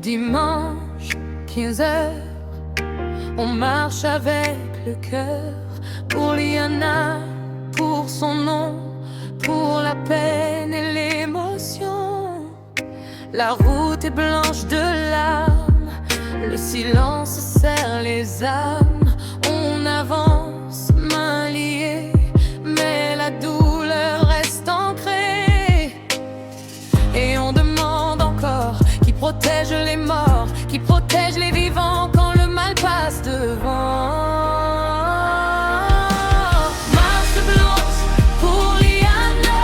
Dimanche, 15h, on marche avec le cœur. Pour Liana, pour son nom, pour la peine et l'émotion. La route est blanche de larmes, le silence serre les âmes. On avance, mains liées, mais la douleur reste ancrée. Et on demande encore qui protège les morts, qui protège les vivants quand le mal passe devant. Marche blanche pour Liana,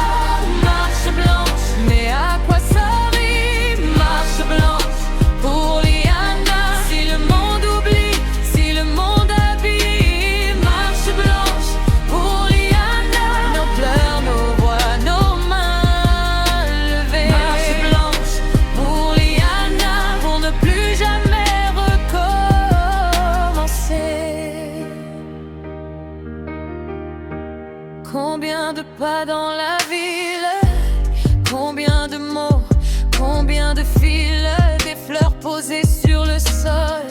marche blanche, mais à quoi ça rime? Marche blanche pour Liana, si le monde oublie, si le monde abîme. Marche blanche pour Liana, nos pleurs, nos voix, nos mains levées. Marche blanche pour Liana, pour ne plus jamais recommencer. Combien de pas dans la ville, combien de mots, combien de fils, des fleurs posées sur le sol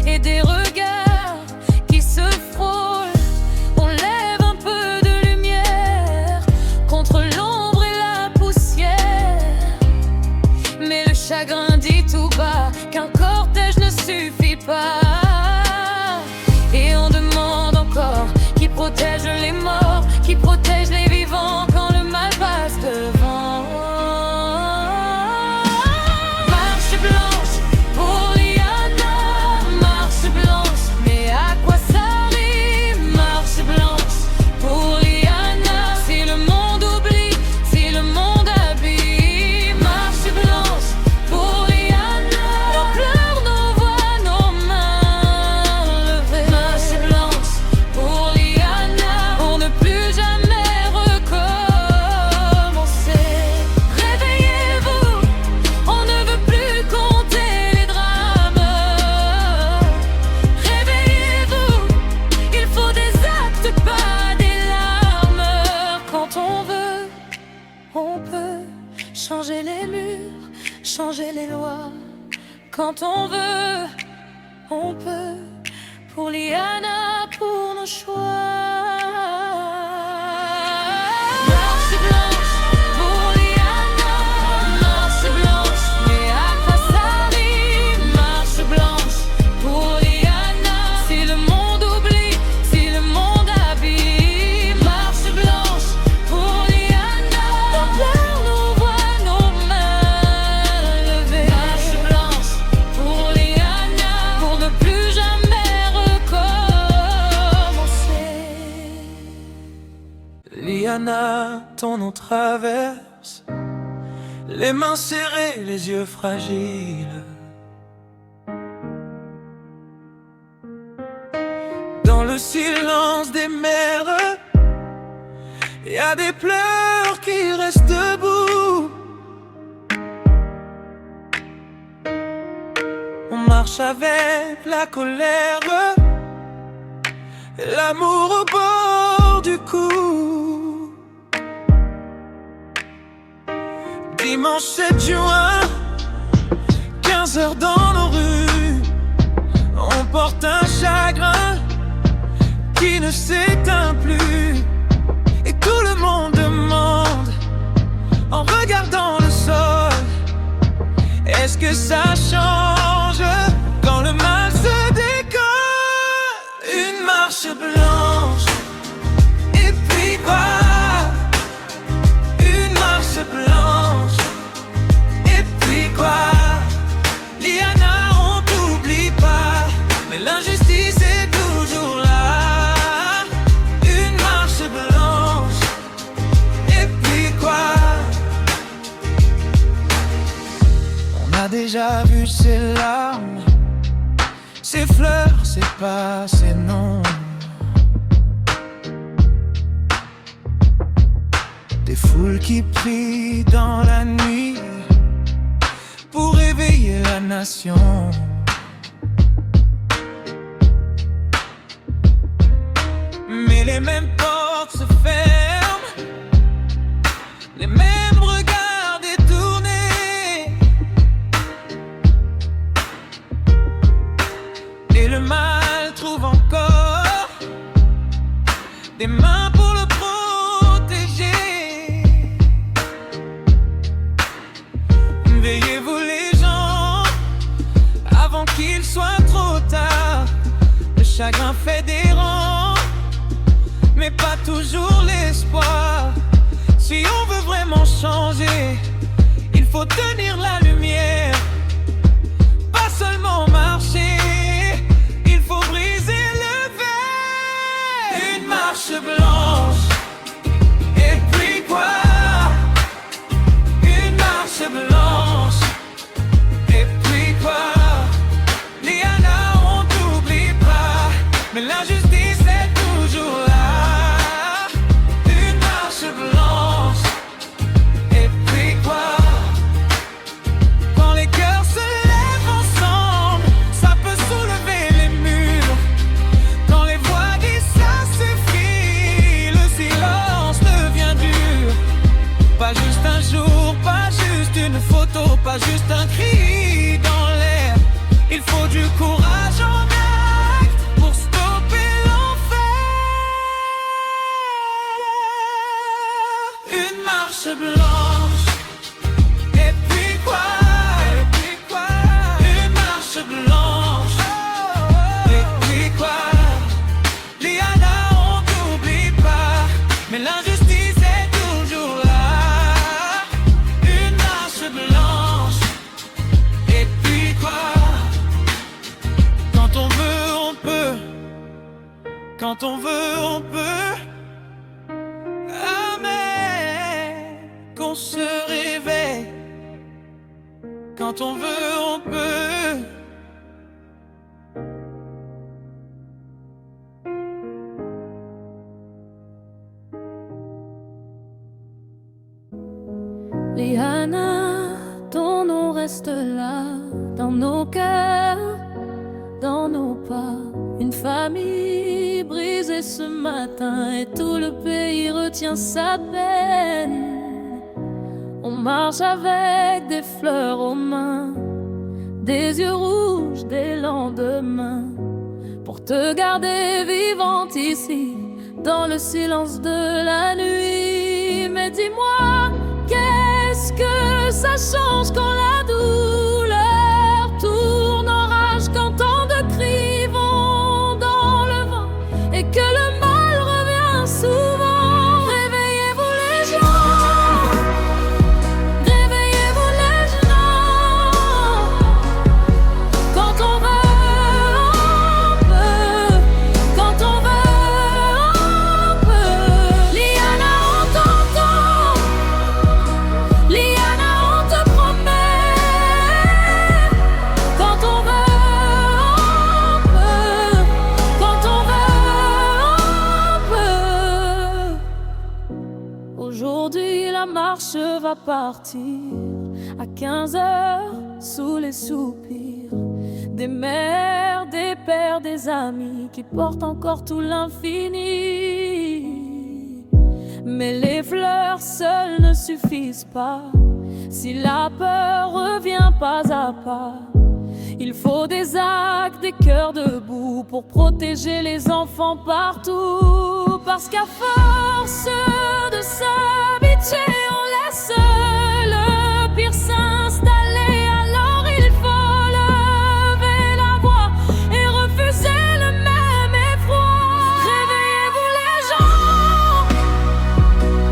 et des regards qui se frôlent. On lève un peu de lumière contre l'ombre et la poussière. Mais le chagrin dit tout bas qu'un cortège ne suffit pas. Et on demande encore qui protège les morts, qui protège les vivants quand le mal passe devant. Marche blanche pour Liana, marche blanche, mais à quoi ça rime? Marche blanche pour Liana, si le monde oublie, si le monde abîme. Marche blanche pour Liana, nos pleurs, nos voix, nos mains levées. Marche blanche pour Liana, pour ne plus jamais recommencer. Réveillez-vous, on ne veut plus compter les drames. Réveillez-vous, il faut des actes, pas des larmes. Quand on veut, on peut changer les murs, changer les lois. Quand on veut, on peut. Pour Liana, pour nos choix. Marche blanche pour Liana, marche blanche, mais à quoi ça rime? Marche blanche pour Liana, si le monde oublie, si le monde abîme. Marche blanche pour Liana, nos pleurs, nos voix, nos mains levées. Marche blanche pour Liana, pour ne plus jamais recommencer. Liana, ton nom traverse, les mains serrées, les yeux fragiles. Dans le silence des mers, y a des pleurs qui restent debout. On marche avec la colère, l'amour au bord du cou. Dimanche 7 juin, 15h dans nos rues, on porte un chagrin qui ne s'éteint plus. Et tout le monde demande, en regardant le sol, est-ce que ça change quand le mal se décolle? Une marche blanche, et puis quoi? Une marche blanche, et puis quoi? Liana, on t'oublie pas, mais l'injustice est toujours là. Une marche blanche, et puis quoi? On a déjà vu ces larmes, ces fleurs, ces pas, ces noms. Des foules qui prient dans la nuit pour réveiller la nation. Mais les mêmes portes se ferment, les mêmes regards détournés. des mains pour le protéger. Veillez-vous les gens avant qu'il soit trop tard. Le chagrin fait des rangs, mais pas toujours l'espoir. Si on veut vraiment changer, il faut tenir la lumière, pas seulement marcher. Il faut briser le verre. Une marche blanche, et puis quoi? Une marche blanche, et puis quoi? Liana, on t'oublie pas, mais la justice est toujours là. Une marche blanche, et puis quoi? Quand les cœurs se lèvent ensemble, ça peut soulever les murs. Quand les voix disent ça suffit, le silence devient dur. Pas juste un jour, pas juste une photo, pas juste un cri dans l'air. Il faut du courage en acte pour stopper l'enfer. Une marche blanche, et puis quoi? Et puis quoi? Une marche blanche, et puis quoi? Liana, on t'oublie pas, mais l'injustice est toujours là. Une marche blanche, et puis quoi? Quand on veut, on peut. Quand on veut, on peut. Amen. Qu'on se réveille. Quand on veut, on peut. Liana, ton nom reste là, dans nos cœurs, dans nos pas. Une famille brisée ce matin et tout le pays retient sa peine. On marche avec des fleurs aux mains, des yeux rouges des lendemains, pour te garder vivante ici, dans le silence de la nuit. Mais dis-moi, qu'est-ce que ça change quand la douleur tourne en rage, quand tant de cris vont dans le vent et que le mal revient souvent? Réveillez-vous les gens, réveillez-vous les gens. Quand on veut, on peut. Quand on veut, on peut. Liana, on t'entend. Liana, on te promet. Quand on veut, on peut. Quand on veut, on peut. Aujourd'hui, la marche va partir à 15h sous les soupirs des mères, des pères, des amis qui portent encore tout l'infini. Mais les fleurs seules ne suffisent pas si la peur revient pas à pas. Il faut des actes, des cœurs debout pour protéger les enfants partout. Parce qu'à force de s'habituer, on laisse le pire s'installer. Alors il faut lever la voix et refuser le même effroi. Réveillez-vous les gens,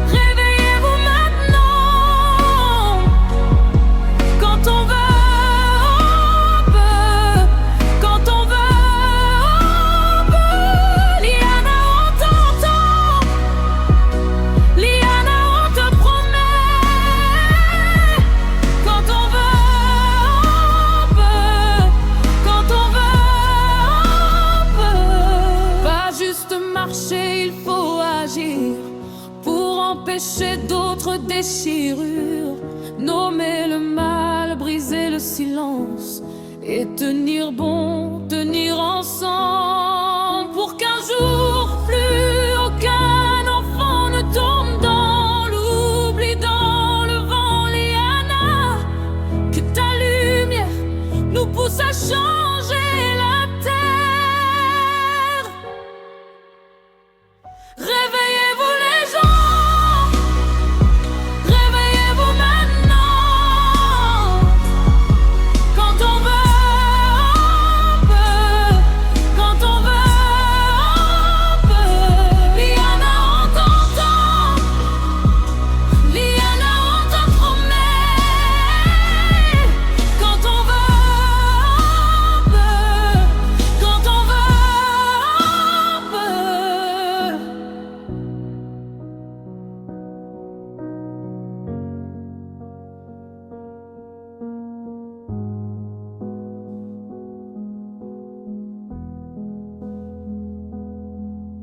réveillez-vous maintenant. Quand on veut, on peut. Quand on veut, on peut. Liana, on t'entend. Liana, on te promet. Quand on veut, on peut. Quand on veut, on peut. Pas juste marcher, il faut agir pour empêcher d'autres déchirures. Nommer le mal, briser le silence et tenir bon, tenir ensemble pour qu'un jour